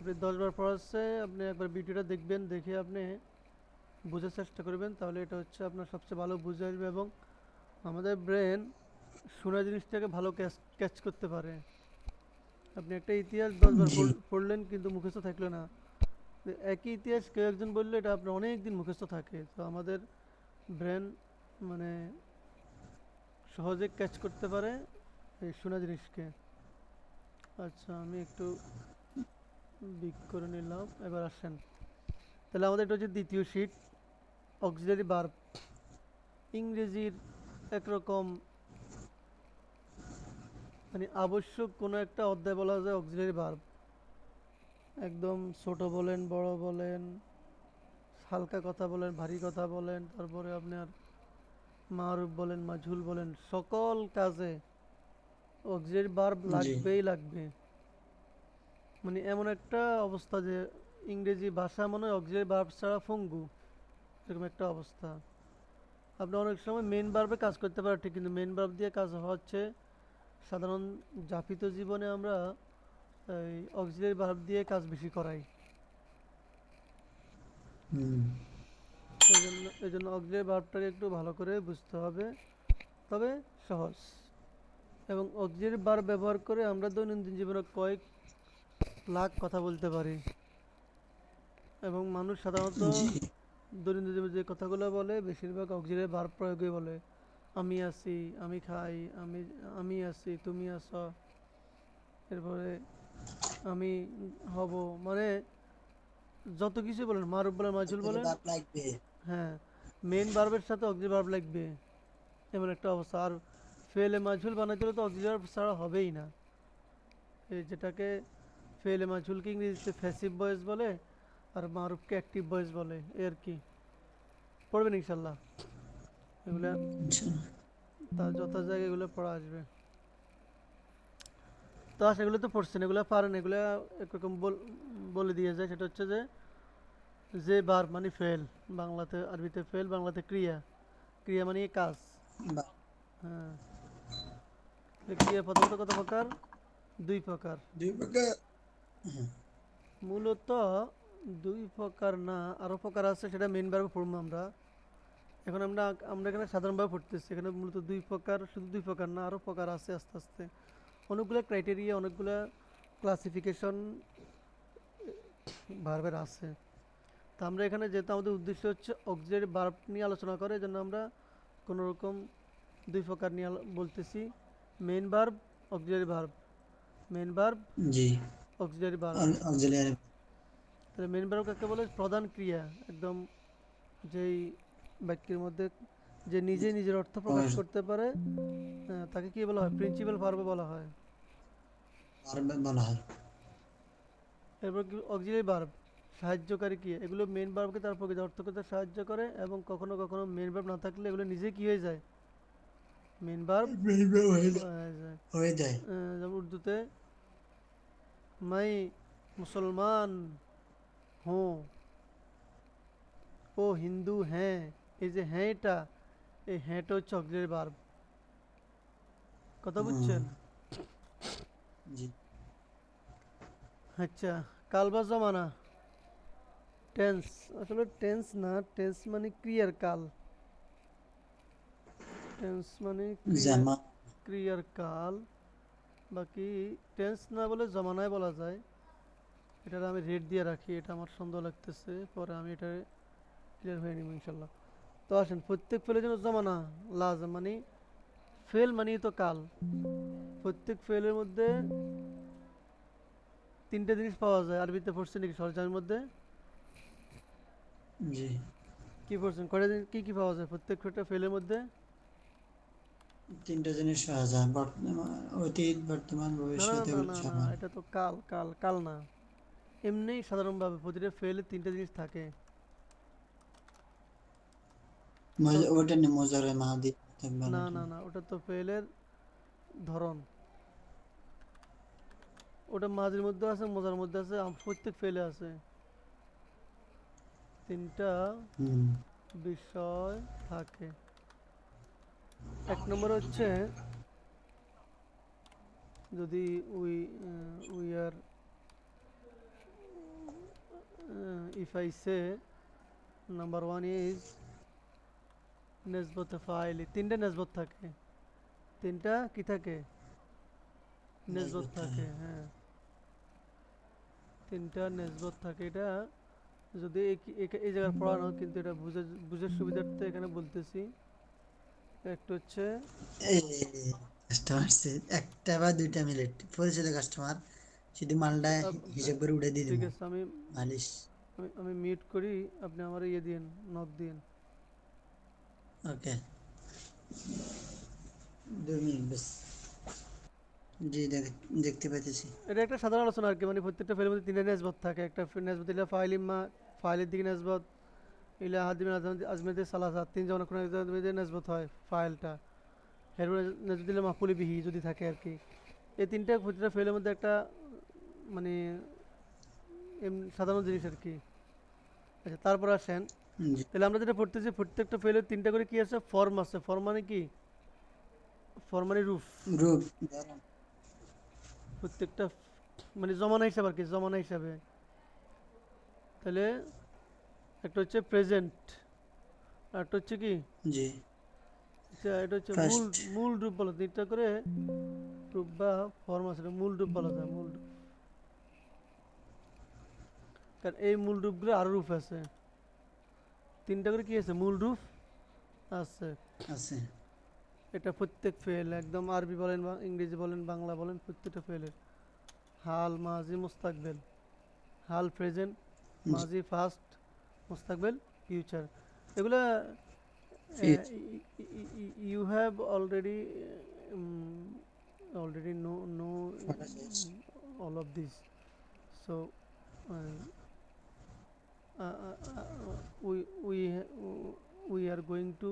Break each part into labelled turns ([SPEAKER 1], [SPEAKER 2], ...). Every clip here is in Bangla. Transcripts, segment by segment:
[SPEAKER 1] আপনি 10 বার পড়াচ্ছে, আপনি একবার ভিডিওটা দেখবেন, দেখে আপনি বোঝার চেষ্টা করবেন, তাহলে এটা হচ্ছে আপনার সবচেয়ে ভালো বুঝে আসবে। এবং আমাদের ব্রেন শোনা জিনিসটাকে ভালো ক্যাচ ক্যাচ করতে পারে। আপনি একটা ইতিহাস 10 বার
[SPEAKER 2] জি
[SPEAKER 1] পড়লেন কিন্তু মুখস্থ থাকলো না, একই ইতিহাস কেউ একজন বললে এটা আপনার অনেক দিন মুখস্থ থাকে। তো আমাদের ব্রেন মানে সহজে ক্যাচ করতে পারে এই শোনা জিনিসকে। আচ্ছা, আমি একটু বিক করে নিলাম, এবার আসেন। তাহলে আমাদের এটা হচ্ছে দ্বিতীয় শীট, অক্সিলারি ভার্ব। ইংরেজির একরকম মানে আবশ্যক কোনো একটা অধ্যায় বলা যায় অক্সিলারি ভার্ব। একদম ছোট বলেন, বড় বলেন, হালকা কথা বলেন, ভারী কথা বলেন, তারপরে আপনার মারুফ বলেন, মাঝুল বলেন, সকল কাজে অক্সিলারি ভার্ব
[SPEAKER 2] জি
[SPEAKER 1] লাগবেই লাগবে। মানে এমন একটা অবস্থা যে ইংরেজি ভাষা মনে হয় অক্সিলারি ভার্ব ছাড়া পঙ্গু, এরকম একটা অবস্থা। আপনি অনেক সময় মেন ভার্বে কাজ করতে পারেন ঠিক, কিন্তু মেন ভার্ব দিয়ে কাজ হচ্ছে সাধারণ যাপিত জীবনে আমরা এই অক্সিলারি ভার্ব দিয়ে কাজ বেশি করাই।
[SPEAKER 2] হুম
[SPEAKER 1] এই জন্য অক্সিলারি ভার্বটাকে একটু ভালো করে বুঝতে হবে, তবে সহজ। এবং অক্সিলারি ভার্ব ব্যবহার করে আমরা দৈনন্দিন জীবনে কয়েক লাখ কথা বলতে পারি। এবং মানুষ সাধারণত
[SPEAKER 2] জি
[SPEAKER 1] দৈনন্দিন জীবনে যে কথাগুলো বলে বেশিরভাগ অক্সিলারি ভার্ব প্রয়োগে বলে। আমি আছি, আমি খাই, আমি আছি, তুমি আছো, এরপরে আমি হব, মানে যত কিছু বলেন, মারুফ বলেন, মাঝুল
[SPEAKER 2] অক্সিলারি
[SPEAKER 1] বলেন।
[SPEAKER 2] ভার্ব লাগবে।
[SPEAKER 1] হ্যাঁ, মেন ভার্বের সাথে অক্সিলারি ভার্ব লাগবে, এমন একটা অবস্থা। আর ফেলে মাঝুল বানাইতে হলে তো অক্সিলারি ভার্ব ছাড়া হবেই না। এই যেটাকে ফেলে মাঝুলকে ইংরেজিতে ফ্যাসিভ ভয়েস বলে, আর মারুফকে অ্যাক্টিভ ভয়েস বলে, এর কি। পড়বেন ইনশাল্লাহ এগুলা,
[SPEAKER 2] আচ্ছা
[SPEAKER 1] তার যত জায়গায় এগুলো পড়া আসবে। তো আচ্ছা, এগুলো তো পড়ছেন, এগুলো পারেন, এগুলো একরকম বলে দিয়ে যায়। সেটা হচ্ছে যে বার মানে ফেল, বাংলাতে আরবিতে ফেল, বাংলাতে ক্রিয়া। ক্রিয়া মানে কাজ।
[SPEAKER 2] বাহ,
[SPEAKER 1] হ্যাঁ, ক্রিয়া প্রথমত কত প্রকার? 2 প্রকার।
[SPEAKER 2] দুই প্রকার। হ্যাঁ,
[SPEAKER 1] মূলত 2 প্রকার না, আরও প্রকার আছে, সেটা মেন ভার্বে পড়বো আমরা। এখন আমরা আমরা এখানে সাধারণভাবে পড়তেছি, এখানে মূলত 2 প্রকার, শুধু 2 প্রকার না, আরও প্রকার আছে আস্তে আস্তে। অনেকগুলো ক্রাইটেরিয়া, অনেকগুলো ক্লাসিফিকেশন ভার্বের আছে। তো আমরা এখানে যেহেতু আমাদের উদ্দেশ্য হচ্ছে অক্সিলারি ভার্ব নিয়ে আলোচনা করে, এই জন্য আমরা কোনো রকম 2 প্রকার নিয়ে বলতেছি। Main verb, auxiliary verb, main verb,
[SPEAKER 2] জি
[SPEAKER 1] অক্সিলারি ভার্ব।
[SPEAKER 2] অক্সিলারি
[SPEAKER 1] তাহলে মেন ভার্ব কাকে বলে? প্রধান ক্রিয়া, একদম যেই বাক্যের মধ্যে যে নিজে নিজের অর্থ প্রকাশ করতে পারে, তাকে কি বলা হয়? প্রিন্সিপাল ভার্ব বলা হয়।
[SPEAKER 2] ভার্ব বলা হয়।
[SPEAKER 1] এরপর কি অক্সিলারি ভার্ব, সাহায্যকারী ক্রিয়া। এগুলো মেন ভার্বকে তার প্রকৃত অর্থ করতে সাহায্য করে, এবং কখনো কখনো মেন ভার্ব না থাকলে এগুলো নিজে কি হয়ে যায়? মেন ভার্ব হয়ে যায়।
[SPEAKER 2] হয়ে যায়।
[SPEAKER 1] যেমন উর্দুতে মাই মুসলমান হুঁ, ও হিন্দু হ্যাঁ, এই যে হ্যাঁটা, এই হ্যাঁটা হচ্ছে অক্সিলারি ভার্ব। কথা
[SPEAKER 2] হুম
[SPEAKER 1] বুঝছেন?
[SPEAKER 2] জি
[SPEAKER 1] আচ্ছা, কাল বা জমানা, টেন্স। আসলে টেন্স না, টেন্স মানে ক্রিয়ার কাল। টেন্স মানে
[SPEAKER 2] জামা
[SPEAKER 1] ক্রিয়ার কাল। বাকি টেন্স না বলে জমানায় বলা যায়। এটার আমি রেট দিয়ে রাখি, এটা আমার সন্দেহ লাগতেছে, পরে আমি এটা ক্লিয়ার হয়ে নিব ইনশাল্লাহ। তো আসেন, প্রত্যেক ফেলের জন্য জমানা লাজম মানে ফেল মানেই তো কাল। প্রত্যেক ফেলের মধ্যে 3টে জিনিস পাওয়া যায়। আরবিতে পড়ছেন নাকি সরজামের মধ্যে?
[SPEAKER 2] জি
[SPEAKER 1] কি পড়ছেন? কয়টা জিনিস কি কি পাওয়া যায় প্রত্যেকটা ফেলের মধ্যে?
[SPEAKER 2] তিনটা জিনিস পাওয়া যায়, বর্তমান, অতীত, বর্তমান,
[SPEAKER 1] না না
[SPEAKER 2] ভবিষ্যৎ,
[SPEAKER 1] না
[SPEAKER 2] এগুলো
[SPEAKER 1] না না,
[SPEAKER 2] সমান।
[SPEAKER 1] এটা তো কাল, কাল কাল না। এমনিই সাধারণভাবে প্রতিটা ফেলে 3টে জিনিস থাকে। তো
[SPEAKER 2] ওটা নিয়ে মোজারে মাহাদি থাকবে না
[SPEAKER 1] না
[SPEAKER 2] ওটা।
[SPEAKER 1] না না, ওটা তো ফেলের ধরন। ওটা মাঝের মধ্যে আছে, মোজার মধ্যে আছে, প্রত্যেক ফেলে আছে 3টা
[SPEAKER 2] হুম
[SPEAKER 1] বিষয় থাকে। 1 নম্বর হচ্ছে যদি we we are if I say number 1 is nesbat fa'ili, তিনটা nesbat থাকে, তিনটা কি থাকে, nesbat
[SPEAKER 2] Nezbut
[SPEAKER 1] থাকে, হ্যাঁ তিনটা nesbat থাকে। এটা যদি এই জায়গায় পড়ানো, কিন্তু এটা বুঝার সুবিধার্থে এখানে বলতেছি। একটা হচ্ছে
[SPEAKER 2] এই কাস্টমার একটা বা দুইটা মিনিট পরিচিত কাস্টমার শুধু মালটা হিসাব করে উঠে দিয়ে দিব
[SPEAKER 1] ঠিক আছে, আমি
[SPEAKER 2] মালিশ।
[SPEAKER 1] আমি আমি মিউট করি, আপনি আমার ইয়ে দিন, নক দিন।
[SPEAKER 2] ওকে 2 মিনিট বাস। জি দেখতে পাইতেছি।
[SPEAKER 1] এটা একটা সাধারণ আলোচনা আর কি, মানে প্রত্যেকটা ফাইলের মধ্যে তিনটা নেসবত থাকে। একটা নেসবত ইলা ফাইল ইম্মা, ফাইলের দিকে নেসবত ইলা হাদিম আজমেদে সালাসা, তিন জন কোনো একজন নেসবত হয় ফাইলটা। এরপরে নেসবত ইলা মাহফুলি বিহি যদি থাকে আর কি। এই তিনটা প্রত্যেকটা ফাইলের মধ্যে একটা মানে সাধারণ জিনিস আর কি। আচ্ছা, তারপর আসেন,
[SPEAKER 2] জি
[SPEAKER 1] তাহলে আমরা যেটা পড়তেছি প্রত্যেকটা ফাইলের তিনটা করে কি আছে, ফর্ম আছে। ফর্ম মানে কি, ফর্ম মানে রুফ।
[SPEAKER 2] গ্রুপ
[SPEAKER 1] প্রত্যেকটা মানে জমানা হিসাব আর কি, জমানা হিসাবে। তাহলে একটা হচ্ছে প্রেজেন্ট, আর একটা হচ্ছে কি,
[SPEAKER 2] জি
[SPEAKER 1] আচ্ছা এটা হচ্ছে মূল,
[SPEAKER 2] ফার্স্ট
[SPEAKER 1] মূল রূপ বলা যায়। তিনটা করে রূপ বা ফর্ম আছে, এটা মূল রূপ বলা যায়, মূল রূপ। কারণ এই মূল রূপগুলো আরো রূপ আছে, তিনটা করে কি আছে, মূল রূপ আছে।
[SPEAKER 2] আছে।
[SPEAKER 1] এটা প্রত্যেক ফেল, একদম আরবি বলেন বা ইংরেজি বলেন বাংলা বলেন, প্রত্যেকটা ফেলের হাল, মাজি, মুস্তাকবেল। হাল প্রেজেন্ট,
[SPEAKER 2] জি
[SPEAKER 1] মাজি ফাস্ট, মুস্তাকবেল ফিউচার। এগুলা
[SPEAKER 2] fit
[SPEAKER 1] you have already know
[SPEAKER 2] পড়া শেষ।
[SPEAKER 1] all of this. So uh, we are going to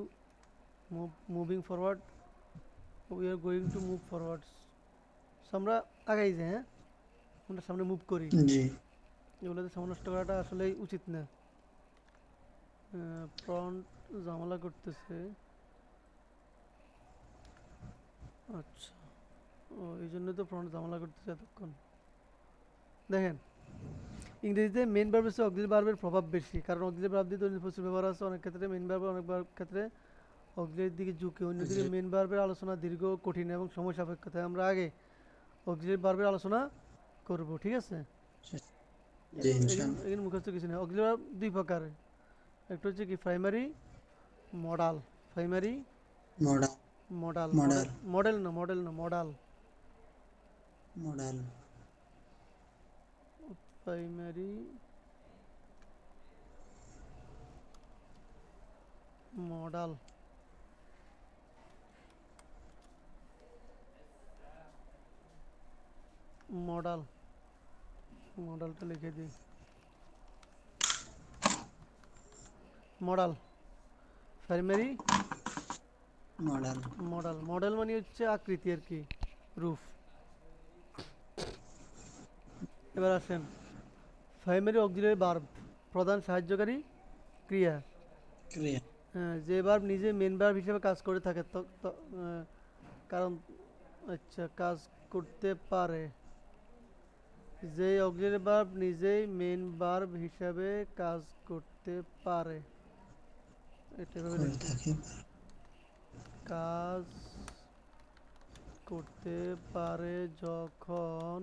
[SPEAKER 1] moving forward, we are going to move forwards. So আমরা আগাই যাই, হ্যাঁ আমরা সামনে মুভ করি।
[SPEAKER 2] জি
[SPEAKER 1] এগুলোতে সময় নষ্ট করাটা আসলে উচিত না। ফ্রন্ট ঝামেলা করতেছে, আচ্ছা ও এই জন্য তো ফ্রন্ট ঝামেলা করতেছে এতক্ষণ। দেখেন, ইংরেজিতে মেইন ভার্ব হচ্ছে অক্সিলারি ভার্বের প্রভাব বেশি, কারণ অক্সিলারি ভার্ব দিয়ে দৈনিক প্রচুর ব্যবহার আছে। অনেক ক্ষেত্রে মেইন ভার্ব, অনেক ক্ষেত্রে অক্সিলারির দিকে ঝুঁকে। অন্যদিকে মেইন ভার্বের আলোচনা দীর্ঘ, কঠিন এবং সময় সাপেক্ষ। তাই আমরা আগে অক্সিলারি ভার্বের আলোচনা করব, ঠিক আছে।
[SPEAKER 2] জি ইনশাআল্লাহ।
[SPEAKER 1] এখানে মুখস্থ কিছু নেই। অক্সিলারি ভার্ব দুই প্রকার, একটা হচ্ছে কি primary, modal. Primary
[SPEAKER 2] modal
[SPEAKER 1] modal,
[SPEAKER 2] modal
[SPEAKER 1] model না, মডেল না, modal.
[SPEAKER 2] Modal
[SPEAKER 1] primary modal, modal, মডালটা লিখে দিই, modal primary
[SPEAKER 2] modal
[SPEAKER 1] model. Model মানে হচ্ছে আকৃতি আর কি, রূপ। এবার আসেন, প্রাইমারি অক্সিলারি ভার্ব প্রধান সাহায্যকারী ক্রিয়া।
[SPEAKER 2] ক্রিয়া
[SPEAKER 1] হ্যাঁ, যে ভার্ব নিজে মেন ভার্ব হিসেবে কাজ করে থাকে, কারণ আচ্ছা কাজ করতে পারে, যে অক্সিলারি ভার্ব নিজেই মেন ভার্ব হিসাবে কাজ করতে পারে, এটা ভেবে
[SPEAKER 2] করে
[SPEAKER 1] লিখি।
[SPEAKER 2] থাকে।
[SPEAKER 1] কাজ করতে পারে যখন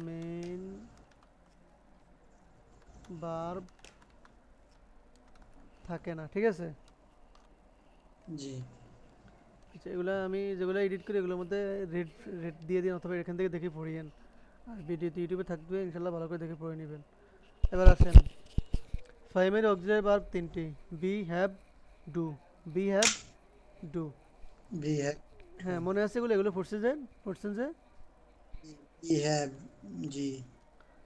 [SPEAKER 1] মেন ভার্ব থাকে না, ঠিক আছে।
[SPEAKER 2] জি
[SPEAKER 1] আচ্ছা, এগুলো আমি যেগুলো এডিট করি এগুলোর মধ্যে রেড রেড দিয়ে দিন, অথবা এখান থেকে দেখে পড়িয়েন। আর ভিডিওতে ইউটিউবে থাকবে, ইনশাল্লাহ ভালো করে দেখে পড়ে নেবেন। এবার আসেন, প্রাইমারি অক্সিলারি ভার্ব তিনটি, be, have, do. Be, have, do.
[SPEAKER 2] Be have
[SPEAKER 1] হ্যাঁ মনে আছে এগুলো, এগুলো পড়ছেন যে
[SPEAKER 2] বি হ্যাভ জি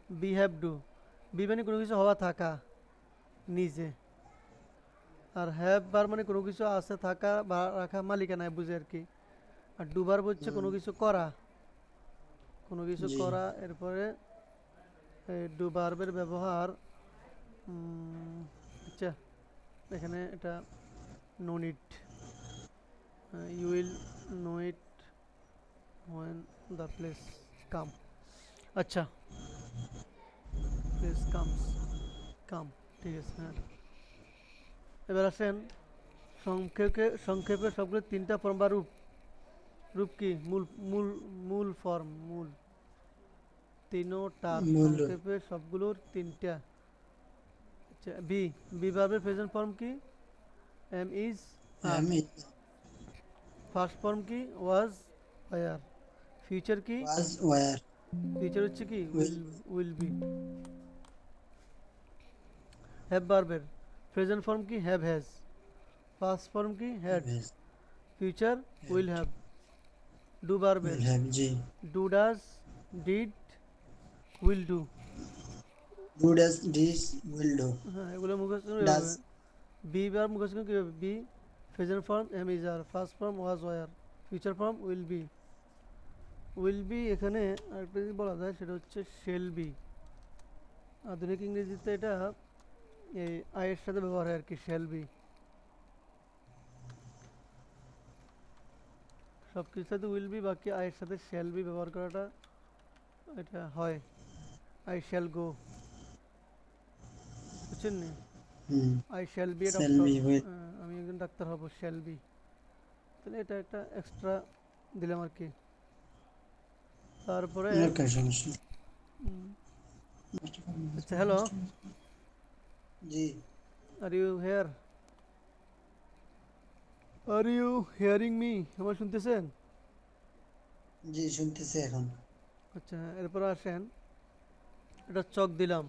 [SPEAKER 1] বি, হ্যাভ, ডু। বি মানে কোনো কিছু হওয়া, থাকা, নিজে। আর হ্যাভ ভার্ব মানে কোনো কিছু আছে, থাকা বা রাখা, মালিকানায় বুঝে আর কি। আর ডু ভার্ব হচ্ছে কোনো কিছু করা, কোনো কিছু
[SPEAKER 2] জি
[SPEAKER 1] করা। এরপরে ডু ভার্বের ব্যবহার, আচ্ছা এখানে এটা no need, you will know it when the place come. আচ্ছা, place comes, কাম, ঠিক আছে। হ্যাঁ, এবার আসেন সংক্ষেপে সবগুলো তিনটা ফর্ম বা রূপ। রূপ কি? মূল মূল মূল ফর্ম, মূল তিনোটার
[SPEAKER 2] মূল
[SPEAKER 1] সংক্ষেপে সবগুলোর তিনটা। আচ্ছা, বি, বি ভার্বের প্রেজেন্ট ফর্ম কি? এম ইজ, আর।
[SPEAKER 2] আমি
[SPEAKER 1] ফার্স্ট ফর্ম কি? ওয়াজ, ওয়ার। ফিউচার কি?
[SPEAKER 2] ওয়াজ ওয়ার
[SPEAKER 1] ফিউচার হচ্ছে কি?
[SPEAKER 2] Will
[SPEAKER 1] will be. হ্যাভ ভার্বের প্রেজেন্ট ফর্ম কি? Have, has. ফার্স্ট ফর্ম কি? Had.
[SPEAKER 2] Have
[SPEAKER 1] future will have. Do ভার্বের
[SPEAKER 2] উইল হ্যাভ জি
[SPEAKER 1] do, does, did, will do.
[SPEAKER 2] Do does did will do
[SPEAKER 1] হ্যাঁ, এগুলো মুখস্থ
[SPEAKER 2] ডাজ
[SPEAKER 1] কীভাবে? বি ভার্ব মুখস্থ কীভাবে? Be present form am is, are. First form was, were. Future form will be. Will be এখানে আরেকটা যদি বলা যায় সেটা হচ্ছে শেল বি। আধুনিক ইংরেজিতে এটা এই আয়ের সাথে ব্যবহার হয় আর কি, শেল বি। সব কিছুর সাথে উইল বি, বাকি আয়ের সাথে শেল বি ব্যবহার করাটা এটা হয়। আই শ্যাল গো, বুঝছেন নি?
[SPEAKER 2] Hmm
[SPEAKER 1] I shall be a
[SPEAKER 2] cell
[SPEAKER 1] doctor,
[SPEAKER 2] be will
[SPEAKER 1] আমি একজন ডাক্তার হব, শ্যাল বি। তাহলে এটা একটা এক্সট্রা দিলাম আর কি। তারপরে
[SPEAKER 2] ওকে সমস্যা
[SPEAKER 1] উম, আচ্ছা, হ্যালো,
[SPEAKER 2] জি
[SPEAKER 1] are you here? Are you hearing me? আমার শুনতেছেন?
[SPEAKER 2] জি শুনতেছি এখন
[SPEAKER 1] আচ্ছা, হ্যাঁ, এরপর আসেন, এটা চক দিলাম।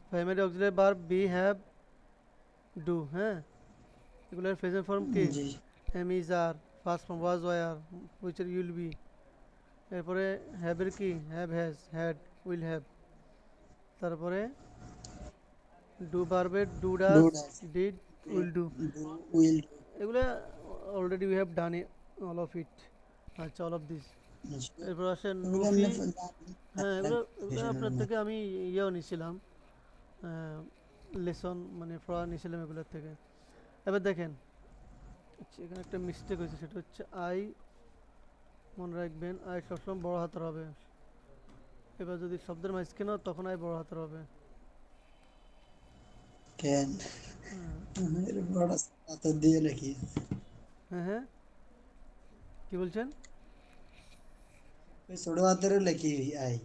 [SPEAKER 1] Primary auxiliary verb be, have, do. হ্যাঁ, এগুলোর প্রেজেন্ট ফর্ম কি?
[SPEAKER 2] জি
[SPEAKER 1] am is, are. First form was, were. Future will be. এরপরে হ্যাভের কি? Have, has, had, will have. তারপরে ডু ভার্বের do,
[SPEAKER 2] do
[SPEAKER 1] does,
[SPEAKER 2] does
[SPEAKER 1] did, will do.
[SPEAKER 2] Do will
[SPEAKER 1] এগুলো already we have done all of it. আচ্ছা, অল অফ দিস। এরপর আসেন
[SPEAKER 2] এগুলো
[SPEAKER 1] নুফি।
[SPEAKER 2] এমনি
[SPEAKER 1] হ্যাঁ, এগুলো
[SPEAKER 2] ফ্যাশনের
[SPEAKER 1] আপনার থেকে
[SPEAKER 2] মধ্যে
[SPEAKER 1] আমি ইয়েও নিছিলাম, লেসন মানে পড়া নিছিলাম এগুলোর থেকে। এবার দেখেন, আচ্ছা, এখানে একটা মিস্টেক হয়েছে, সেটা হচ্ছে আই। মনে রাখবেন, আই সবসময় বড় হাতের হবে। এবার যদি শব্দের মাঝখানে হয়, তখন আই বড় হাতের হবে।
[SPEAKER 2] কেন
[SPEAKER 1] হ্যাঁ,
[SPEAKER 2] এর বড় হাত দিয়ে লিখি
[SPEAKER 1] হ্যাঁ, হ্যাঁ, কি বলছেন?
[SPEAKER 2] ওই ছোট হাতেরও লিখি আই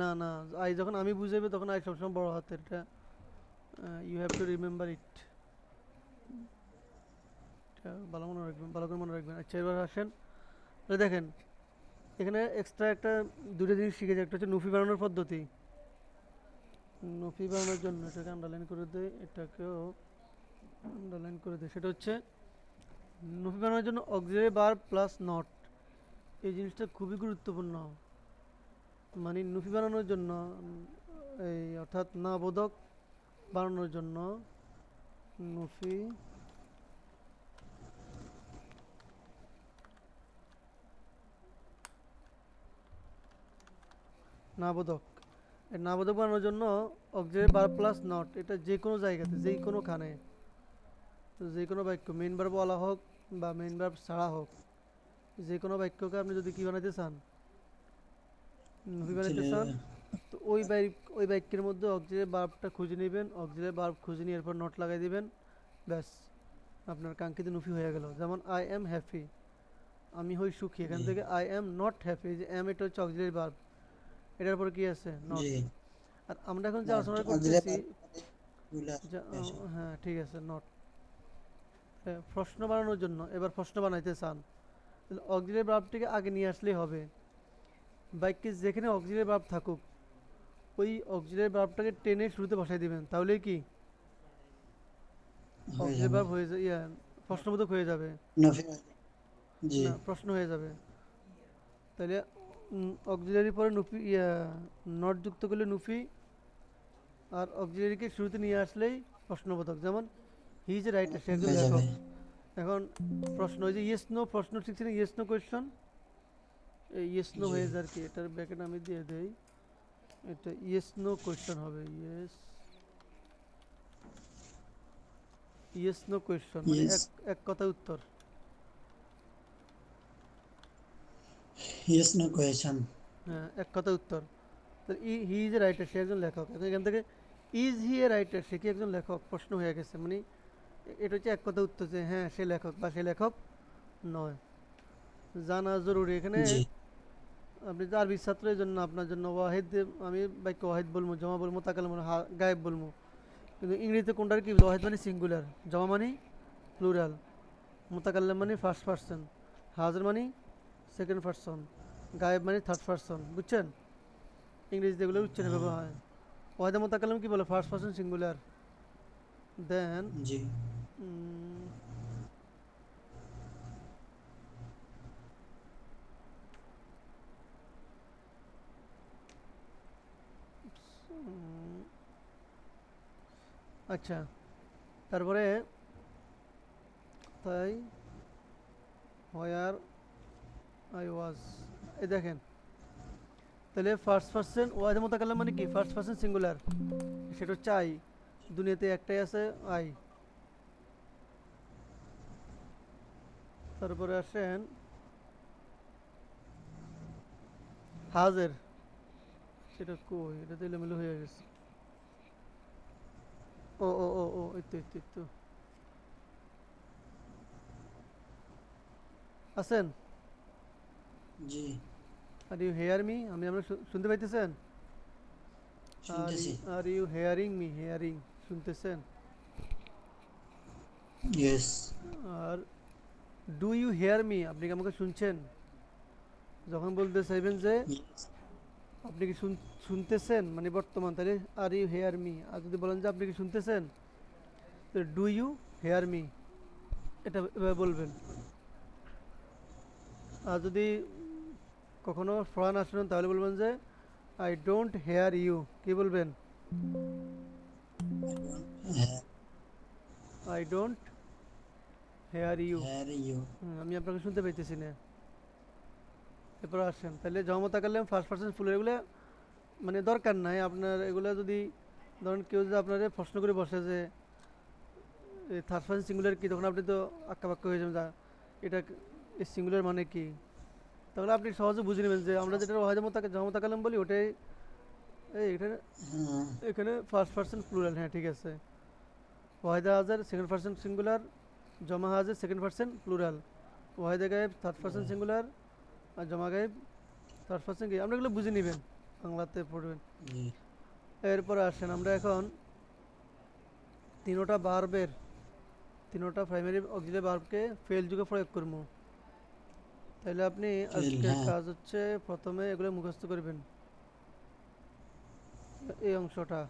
[SPEAKER 1] না, না, আই যখন আমি বুঝাইবে তখন আই সবসময় বড় হাতের। এটা you have to remember it. ভালো মনে রাখবেন, ভালো করে মনে রাখবেন। আচ্ছা, এবার আসেন, দেখেন, এখানে এক্সট্রা একটা দুটো জিনিস শিখেছে। একটা হচ্ছে নুফি বানানোর পদ্ধতি। নুফি বানানোর জন্য এটাকে আন্ডারলাইন করে দেয়, এটাকেও আন্ডারলাইন করে দেয়। সেটা হচ্ছে নুফি বানানোর জন্য অক্সিলারি ভার্ব প্লাস নট, এই জিনিসটা খুবই গুরুত্বপূর্ণ। মানে নুফি বানানোর জন্য এই অর্থাৎ না বোধক বানানোর জন্য নুফি না বোধক, এই না বোধক বানানোর জন্য অক্সিলারি ভার্ব প্লাস নট, এটা যে কোনো জায়গাতে, যে কোনো খানে, যে কোনো বাক্য, মেইন ভার্ব বলা হোক বা মেইন ভার্ব ছাড়া হোক, যে কোনো বাক্যকে আপনি যদি কি বানাইতে চান, নুফি বানাইতে চান, তো ওই বাক্যের মধ্যে অক্সিলারি ভার্বটা খুঁজে নেবেন, অক্সিলারি ভার্ব খুঁজে নিয়ে এরপর নট লাগাই দিবেন, ব্যাস, আপনার কাঙ্ক্ষিত নুফি হয়ে গেল। যেমন আই এম হ্যাপি, আমি হই সুখী, এখান
[SPEAKER 2] জি
[SPEAKER 1] থেকে আই এম নট হ্যাপি, যে এম এটা হচ্ছে অক্সিলারি ভার্ব, এটার পর কি আছে? নট।
[SPEAKER 2] জি
[SPEAKER 1] আর আমরা এখন যে
[SPEAKER 2] নট
[SPEAKER 1] আলোচনা
[SPEAKER 2] অক্সিলারি
[SPEAKER 1] করতেছি,
[SPEAKER 2] ভার্ব গুলা
[SPEAKER 1] হ্যাঁ, ঠিক আছে, নট। প্রশ্ন বানানোর জন্য এবার প্রশ্ন বানাইতে চান, তাহলে অক্সিলারি ভার্বটিকে আগে নিয়ে আসলেই হবে। বাক্যে যেখানে অক্সিলারি ভার্ব থাকুক, ওই অক্সিলারি ভার্বটাকে টেনে শুরুতে বসাই দিবেন, তাহলে কি
[SPEAKER 2] হয়ে
[SPEAKER 1] অক্সিলারি
[SPEAKER 2] যাবে
[SPEAKER 1] ভার্ব হয়ে যায়, প্রশ্নবোধক হয়ে যাবে।
[SPEAKER 2] নফি জি
[SPEAKER 1] না, প্রশ্ন হয়ে যাবে। তাহলে অক্সিলারি পরে নুফি, নট যুক্ত করলে নুফি, আর অক্সিলারিকে শুরুতে নিয়ে আসলেই প্রশ্নবোধক। যেমন হি ইজ এ রাইটার, সে একজন
[SPEAKER 2] হয়ে যাবে
[SPEAKER 1] লেখক। এখন প্রশ্ন, ওই যে ইয়েস নো, প্রশ্ন ঠিক ছিল, ইয়েস নো কোয়েশ্চন, এই ইয়েস নো
[SPEAKER 2] জি
[SPEAKER 1] হয়ে যায় আর কি। এটার ব্যাকেট আমি দিয়ে দেই, এটা ইয়েস নো কোয়েশ্চন হবে। ইয়েস নো কোয়েশ্চন মানে
[SPEAKER 2] ইয়েস
[SPEAKER 1] এক এক কথায় উত্তর।
[SPEAKER 2] ইয়েস নো কোয়েশ্চন
[SPEAKER 1] হ্যাঁ, এক কথায় উত্তর। তো হি ইজ এ রাইটার, সে একজন লেখক। এখন এখান থেকে ইজ হি এ রাইটার, সে কি একজন লেখক, প্রশ্ন হয়ে গেছে, মানে এটা হচ্ছে এক কথা উত্তর যে হ্যাঁ সে লেখক বা সে লেখক নয়। জানা জরুরি এখানে।
[SPEAKER 2] জি
[SPEAKER 1] আপনি যে আরবি ছাত্র এই জন্য আপনার জন্য ওয়াহিদ আমি বাক্য ওয়াহিদ বলবো, জমা বলবো, মোতাকাল্লিম মানে গায়েব বলবো। কিন্তু ইংরেজিতে কোনটার কি ওয়াহিদ মানে সিঙ্গুলার, জমা মানে প্লুরাল, মোতাকাল্লিম মানে ফার্স্ট পারসন, হাজির মানে সেকেন্ড পারসন, গায়েব মানে থার্ড পারসন, বুঝছেন? ইংরেজিতে এগুলো উচ্চারণ
[SPEAKER 2] হ্যাঁ,
[SPEAKER 1] ব্যবহার হয়। ওয়াহিদে মোতাকাল্লিম কি বলে, ফার্স্ট পারসন সিঙ্গুলার। দেন
[SPEAKER 2] জি
[SPEAKER 1] আচ্ছা, তারপরে তাই হোয়ার আই ওয়াজ, এই দেখেন, তাহলে ফার্স্ট পার্সন ওয়াহিদে মোতাকাল্লিম মানে কি ফার্স্ট পার্সন সিঙ্গুলার, সেটা হচ্ছে আই, দুনিয়াতে একটাই আছে আই। তারপরে আসেন হাজের, সেটা কই, এটা তো এলোমেলো হয়ে গেছে। ও এই তো এই তো এই তো আছেন।
[SPEAKER 2] জি
[SPEAKER 1] আর ইউ হেয়ার মি, আমরা শুনতে পাইতেছেন?
[SPEAKER 2] শুনতেছি
[SPEAKER 1] are you hearing me, hearing শুনতেছেন?
[SPEAKER 2] Yes
[SPEAKER 1] are do you hear me, আপনি কি আমাকে শুনছেন? যখন বলতে চাইবেন যে আপনি কি শুনতেছেন মানে বর্তমান, তাহলে আর ইউ হেয়ার মি। আর যদি বলেন যে আপনি কি শুনতেছেন, তো ডু ইউ হেয়ার মি, এটা এভাবে বলবেন। আর যদি কখনো ফরান আসেন তাহলে বলবেন যে আই ডোন্ট হেয়ার ইউ, কি বলবেন?
[SPEAKER 2] হ্যাঁ
[SPEAKER 1] আই ডোন্ট হেয়ার ইউ,
[SPEAKER 2] হ্যাঁ ইউ
[SPEAKER 1] আমি আপনাকে শুনতে পাইতেছি না। এরপর আসেন, তাহলে জমতা কালাম ফার্স্ট পার্সন ফুল, এগুলো মানে দরকার নাই আপনার। এগুলো যদি ধরেন কেউ যদি আপনার প্রশ্ন করে বসে যে থার্ড পার্সন সিঙ্গুলার কি, তখন আপনি তো আক্কা বাক্কা হয়ে যাবেন, যা এটা এই সিঙ্গুলার মানে কি, তাহলে আপনি সহজে বুঝে নেবেন যে আমরা যেটা ওয়াহিদে জমতা কালাম বলি ওটাই এখানে,
[SPEAKER 2] হ্যাঁ
[SPEAKER 1] এখানে ফার্স্ট পার্সন প্লুরাল, হ্যাঁ ঠিক আছে। ওয়াহিদা হাজার সেকেন্ড পার্সন সিঙ্গুলার, জমা হাজার সেকেন্ড পার্সন প্লুরাল, ওয়াহিদা গায়েব থার্ড পার্সন সিঙ্গুলার, আর জমা গায়েব থার্ড পার্সন কি, আমরা এগুলো বুঝে নেবেন, বাংলাতে পড়বেন।
[SPEAKER 2] জি
[SPEAKER 1] এরপরে আসেন আমরা এখন তিনোটা বার্বের, তিনোটা প্রাইমারি অক্সিলারি বার্বকে ফেল যুগে প্রয়োগ করবো। তাহলে আপনি
[SPEAKER 2] ফেল
[SPEAKER 1] আজকের
[SPEAKER 2] হ্যাঁ
[SPEAKER 1] কাজ হচ্ছে প্রথমে এগুলো মুখস্থ করবেন, এই অংশটা,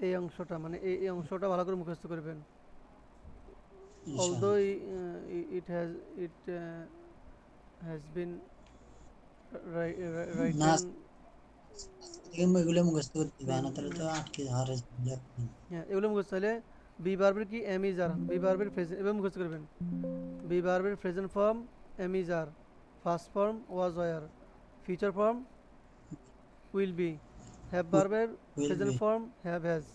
[SPEAKER 1] এই অংশটা মানে এই অংশটা ভালো করে মুখস্থ করবেন।
[SPEAKER 2] ইনশাআল্লাহ
[SPEAKER 1] although it has been
[SPEAKER 2] না
[SPEAKER 1] written,
[SPEAKER 2] থেকে এগুলো মুখস্থ করতে হবে না তাহলে তো আটকে যাওয়ার
[SPEAKER 1] হ্যাঁ এগুলো মুখস্থ, তাহলে বি বার্বের কি এম ইজ আর, বি বার্বের প্রেজেন্ট এভাবে মুখস্থ করবেন। বি বার্বের present form am is are, first form was were, future form will be, have বার্বের
[SPEAKER 2] will
[SPEAKER 1] present
[SPEAKER 2] be
[SPEAKER 1] form have has,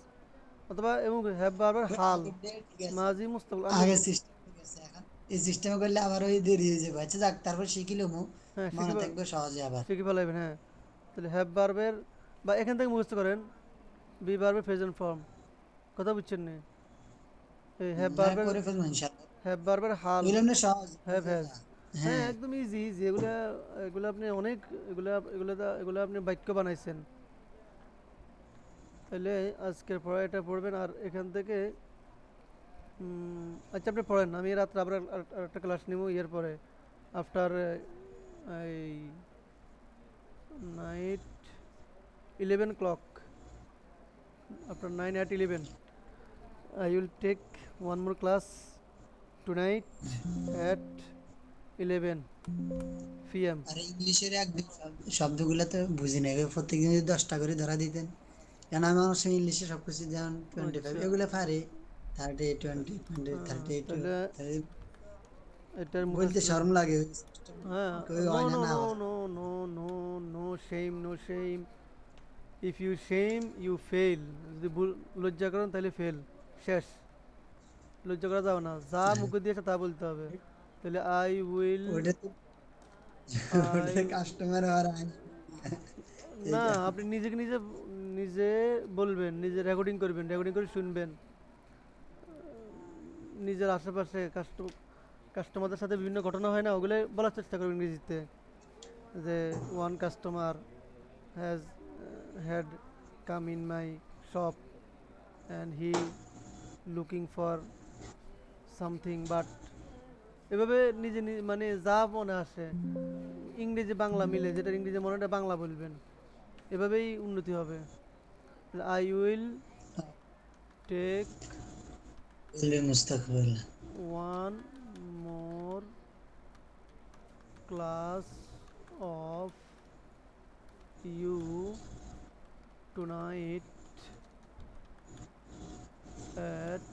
[SPEAKER 1] অথবা এবং হ্যাভ বার্বের হাল,
[SPEAKER 2] আগের ডে ঠিক আছে
[SPEAKER 1] মাজি মুস্তাকবিল, আমি
[SPEAKER 2] আগে সিস্টেম ঠিক আছে এখন এই সিস্টেমে করলে আবার ওই দেরি হয়ে যাবে আচ্ছা যাক তারপর শিখিলো
[SPEAKER 1] হ্যাঁ
[SPEAKER 2] মনে থাকবে সহজে আবার
[SPEAKER 1] শিখে ফেলাইবেন, হ্যাঁ। তাহলে হ্যাভ বার্বের বা এখান থেকে মুখস্থ করেন বি বার্বের প্রেজেন্ট ফর্ম, কথা বুঝছেন না? এই
[SPEAKER 2] হ্যাঁ করে ফেলবো ইনশাআল্লাহ
[SPEAKER 1] হ্যাভ বার্বের হাল,
[SPEAKER 2] এগুলো এমনি সহজ
[SPEAKER 1] হ্যাভ হ্যাজ, হ্যাঁ
[SPEAKER 2] হ্যাঁ
[SPEAKER 1] একদম ইজি ইজি, এগুলা এগুলো আপনি অনেক, এগুলো আপনি বাক্য বানাইছেন। তাহলে আজকের পড়া এটা পড়বেন, আর এখান থেকে আচ্ছা আপনি পড়েন, আমি রাত্রে আবার একটা ক্লাস নিব ইয়ের পরে, আফটার এই night 11 o'clock, after 9 at 11 I will take one more class tonight at 11 p.m.
[SPEAKER 2] আর ইংলিশের এক দুই শব্দগুলো তো বুঝি না এগুলো প্রত্যেকদিন যদি 10টা করে ধরা দিতেন কেন আমি আমার সঙ্গে ইংলিশে সবকিছু যেমন 25
[SPEAKER 1] আচ্ছা,
[SPEAKER 2] এগুলো পারি 30 20 30
[SPEAKER 1] তাহলে এটার
[SPEAKER 2] বলতে
[SPEAKER 1] মুখস্থ,
[SPEAKER 2] শরম লাগে
[SPEAKER 1] হ্যাঁ,
[SPEAKER 2] কেউ
[SPEAKER 1] নো
[SPEAKER 2] হয় না
[SPEAKER 1] নো
[SPEAKER 2] না
[SPEAKER 1] নো
[SPEAKER 2] আবার
[SPEAKER 1] no no no no shame, no shame, if you shame you fail, যদি লজ্জা করেন তাহলে ফেল, শেষ, লজ্জা করা যাবে না, যা মুখে দিয়েছে তা বলতে হবে। তাহলে আই উইল,
[SPEAKER 2] ওটা তো
[SPEAKER 1] আই,
[SPEAKER 2] ওটা কাস্টমার আর আইন
[SPEAKER 1] না
[SPEAKER 2] এইটা
[SPEAKER 1] আপনি নিজেকে নিজে নিজে বলবেন, নিজে রেকর্ডিং করবেন, রেকর্ডিং করে শুনবেন, নিজের আশেপাশে কাস্টমারদের সাথে বিভিন্ন ঘটনা হয় না, ওগুলো বলার চেষ্টা করবেন ইংরেজিতে, যে one customer has had come in my shop and he looking for something but, এভাবে নিজে মানে যা মনে আসে ইংরেজি বাংলা মিলে, যেটা ইংরেজি মনে হয় বাংলা বলবেন, এভাবেই উন্নতি হবে। আই উইল টেক
[SPEAKER 2] বলবে মুস্তাকবিল।
[SPEAKER 1] One more class of you tonight at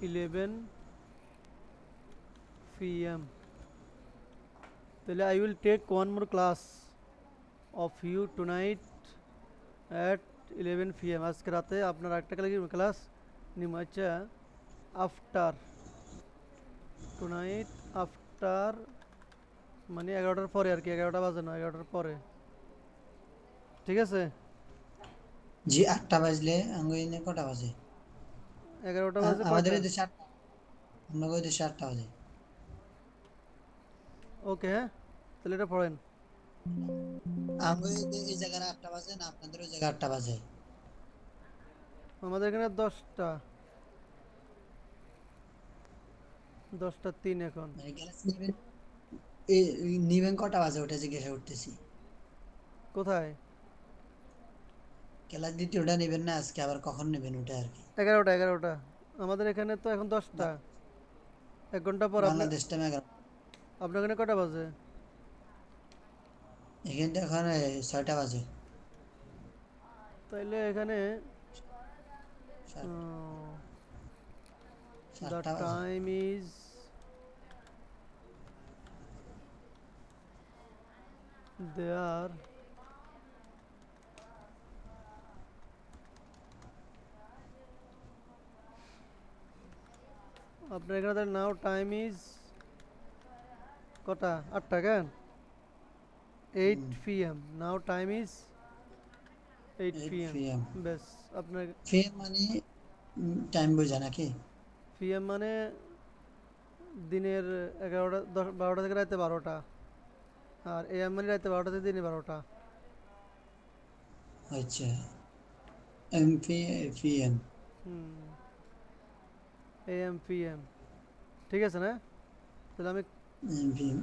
[SPEAKER 1] 11 p.m. তাহলে I will take one more class of you tonight at 11 p.m. আজকে রাতে আপনার একটা ক্লাস নিম, আচ্ছা আফটার টুনাইট, আফটার মানে 11টার পরে আর কি, 11টা বাজে না, 11টার পরে, ঠিক আছে?
[SPEAKER 2] জি 8টা বাজলে আঙ্গুইনে কটা বাজে?
[SPEAKER 1] 11টা বাজে
[SPEAKER 2] আমাদের
[SPEAKER 1] কয়টা?
[SPEAKER 2] এই দেশে 8টা, অন্য ওই দেশে 8টা বাজে।
[SPEAKER 1] ওকে, হ্যাঁ, তাহলে এটা পড়েন।
[SPEAKER 2] আমাদের এই জায়গায় 8টা বাজে না, আপনাদের ওই জায়গায় 8টা বাজে?
[SPEAKER 1] আমাদের এখানে 10টা, 10টা 3 এখন।
[SPEAKER 2] মানে গ্যালাক্সি নেবেন নিবেন কটা বাজে ওটা জিজ্ঞাসা করতেছি।
[SPEAKER 1] কোথায়?
[SPEAKER 2] ক্লাস দ্বিতীয়টা নেবেন না আজকে, আবার কখন নেবেন ওটা আর কি?
[SPEAKER 1] 11টা, 11টা। আমাদের এখানে তো এখন 10টা,
[SPEAKER 2] বা-
[SPEAKER 1] 1 ঘন্টা পর। আপনার
[SPEAKER 2] বাংলাদেশ টাইম 11।
[SPEAKER 1] আপনার এখানে কটা বাজে?
[SPEAKER 2] এখানটা এখন 6টা বাজে।
[SPEAKER 1] তাইলে এখানে
[SPEAKER 2] সাত-
[SPEAKER 1] দ্য
[SPEAKER 2] 7টা বাজে।
[SPEAKER 1] টাইম ইজ দেয়ার, আপনার এখানে নাও টাইম ইজ কটা? 8টা কেন? 8 p.m. Now time is
[SPEAKER 2] 8
[SPEAKER 1] 8 p.m.
[SPEAKER 2] PM।
[SPEAKER 1] বেশ, আপনার
[SPEAKER 2] PM মানে টাইম বোঝা নাকি?
[SPEAKER 1] পিএম মানে দিনের 11টা, 12টা থেকে রাতে 12টা, আর এএম মানে রাতে 12টা থেকে দিনে 12টা।
[SPEAKER 2] আচ্ছা, MP PM।
[SPEAKER 1] Hmm, am PM, ঠিক আছে না? তাহলে আমি
[SPEAKER 2] PM